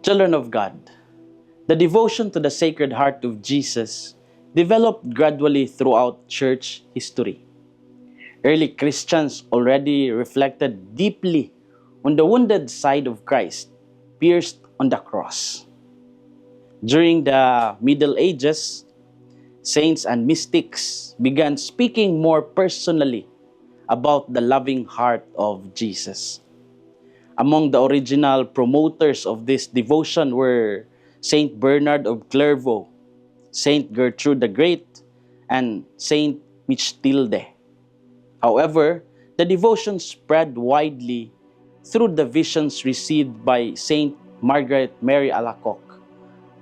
Children of God, the devotion to the Sacred Heart of Jesus developed gradually throughout church history. Early Christians already reflected deeply on the wounded side of Christ, pierced on the cross. During the Middle Ages, saints and mystics began speaking more personally about the loving heart of Jesus. Among the original promoters of this devotion were Saint Bernard of Clairvaux, Saint Gertrude the Great, and Saint Mechtilde. However, the devotion spread widely through the visions received by Saint Margaret Mary Alacoque,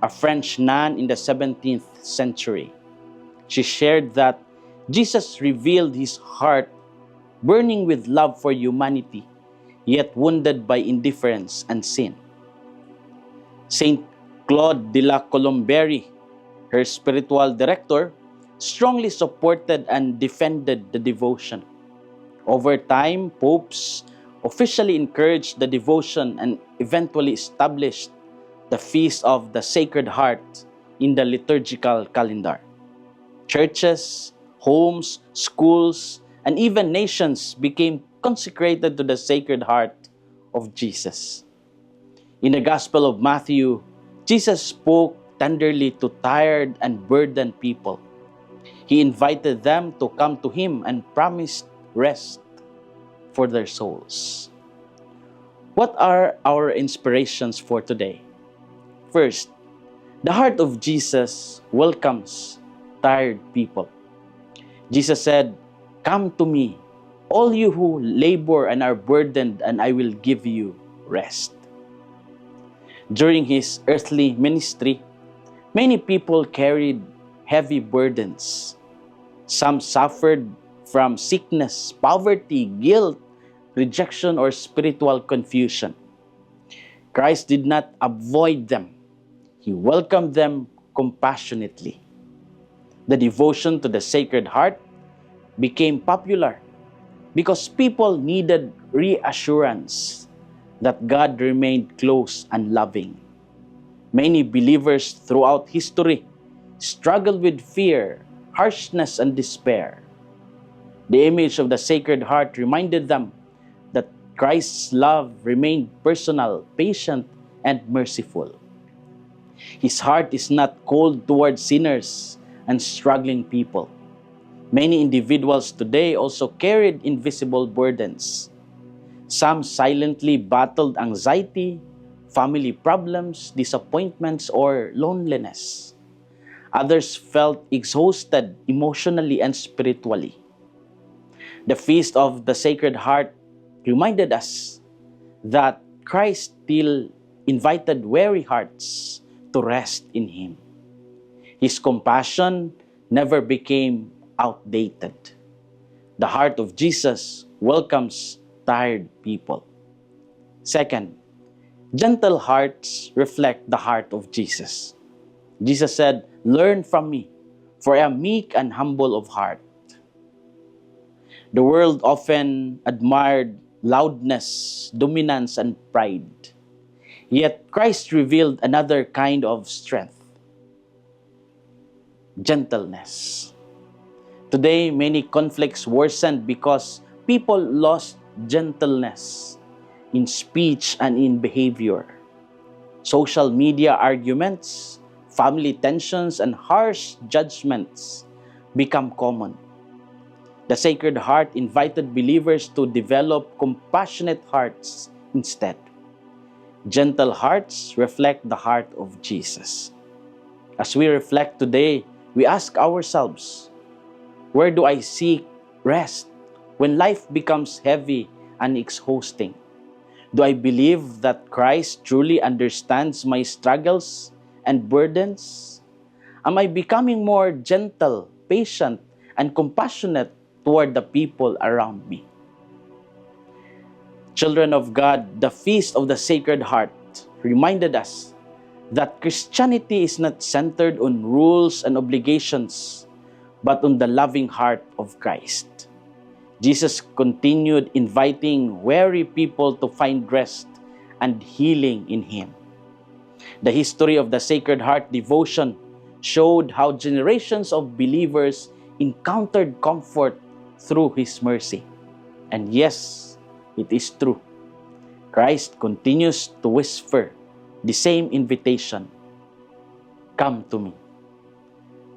a French nun in the 17th century. She shared that Jesus revealed his heart burning with love for humanity, yet wounded by indifference and sin. Saint Claude de la Colomberie, her spiritual director, strongly supported and defended the devotion. Over time, popes officially encouraged the devotion and eventually established the Feast of the Sacred Heart in the liturgical calendar. Churches, homes, schools, and even nations became consecrated to the Sacred Heart of Jesus. In the Gospel of Matthew, Jesus spoke tenderly to tired and burdened people. He invited them to come to him and promised rest for their souls. What are our inspirations for today? First, the heart of Jesus welcomes tired people. Jesus said, "Come to me, all you who labor and are burdened, and I will give you rest." During his earthly ministry, many people carried heavy burdens. Some suffered from sickness, poverty, guilt, rejection, or spiritual confusion. Christ did not avoid them. He welcomed them compassionately. The devotion to the Sacred Heart became popular because people needed reassurance that God remained close and loving. Many believers throughout history struggled with fear, harshness, and despair. The image of the Sacred Heart reminded them that Christ's love remained personal, patient, and merciful. His heart is not cold toward sinners and struggling people. Many individuals today also carried invisible burdens. Some silently battled anxiety, family problems, disappointments, or loneliness. Others felt exhausted emotionally and spiritually. The Feast of the Sacred Heart reminded us that Christ still invited weary hearts to rest in Him. His compassion never became outdated. The heart of Jesus welcomes tired people. Second, gentle hearts reflect the heart of Jesus. Jesus said, "Learn from me, for I am meek and humble of heart." The world often admired loudness, dominance, and pride. Yet Christ revealed another kind of strength: gentleness. Today, many conflicts worsened because people lost gentleness in speech and in behavior. Social media arguments, family tensions, and harsh judgments become common. The Sacred Heart invited believers to develop compassionate hearts instead. Gentle hearts reflect the heart of Jesus. As we reflect today, we ask ourselves, where do I seek rest when life becomes heavy and exhausting? Do I believe that Christ truly understands my struggles and burdens? Am I becoming more gentle, patient, and compassionate toward the people around me? Children of God, the Feast of the Sacred Heart reminded us that Christianity is not centered on rules and obligations, but on the loving heart of Christ. Jesus continued inviting weary people to find rest and healing in Him. The history of the Sacred Heart devotion showed how generations of believers encountered comfort through His mercy. And yes, it is true. Christ continues to whisper the same invitation, "Come to me."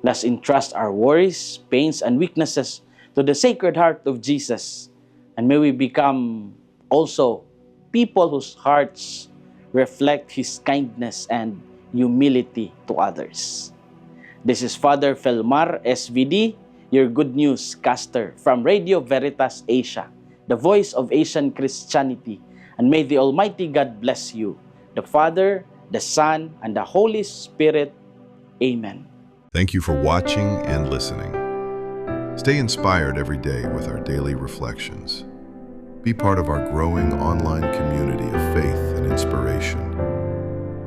Let's entrust our worries, pains, and weaknesses to the Sacred Heart of Jesus, and may we become also people whose hearts reflect His kindness and humility to others. This is Father Felmar, SVD, your Good News caster from Radio Veritas Asia, the voice of Asian Christianity. And may the Almighty God bless you, the Father, the Son, and the Holy Spirit. Amen. Thank you for watching and listening. Stay inspired every day with our daily reflections. Be part of our growing online community of faith and inspiration.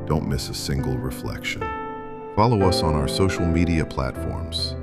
Don't miss a single reflection. Follow us on our social media platforms